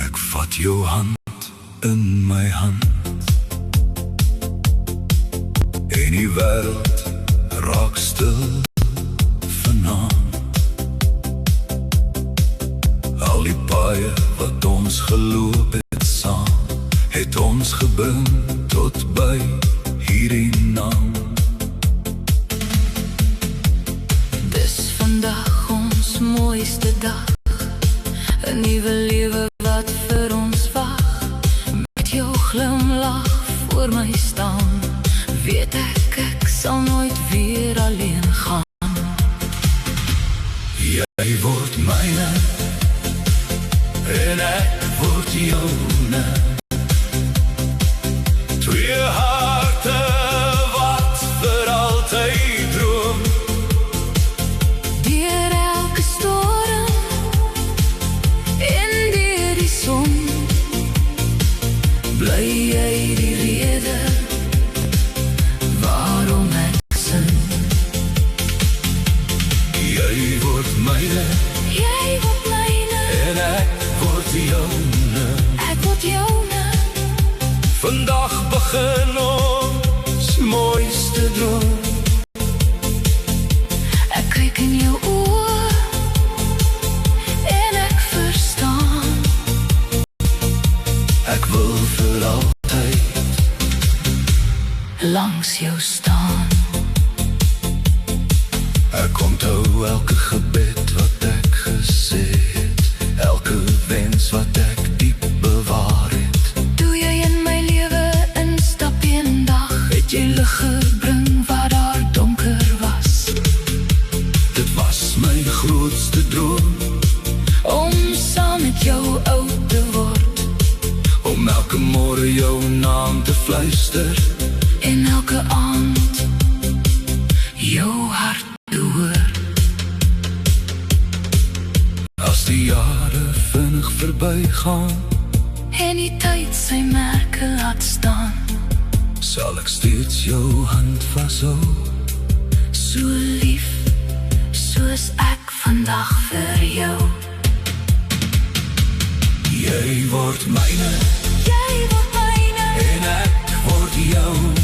Ek vat jou hand in my hand en die wêreld raak stil vanaand. Al die paaie wat ons geloop het saam, het ons gebring tot by hierdie naam. Dis vandag ons mooiste dag, 'n nuwe lewe wat vir ons wag. Met jou glimlach voor my staan, weet ek sal nooit weer alleen gaan. Jy word myne en ek word joune, twee harte wat vir altyd droom. Deur elke storm en deur die son, bly jy die rede waarom ek sin. Jy word myne en ek word joune. Ek word joune. Vandag begin ons mooiste droom. Ek kyk in jou oë en ek verstaan. Ek wil vir altyd langs jou staan. Ek onthou elke gebed wat ek gesê het, elke wens wat ek diep bewaar het. Toe jy in my lewe instap een dag, het jy lig gebring waar daar donker was. Dit was my grootste droom, Om saam met jou oud te word, om elke môre jou naam te fluister en elke aand jou hart te hoor. as die jare vinnig verbygaan. En die tyd sy merke laat staan, Sal ek steeds jou hand vashou, so lief soos ek vandag vir jou. jy word myne Jy word myne en ek word joune.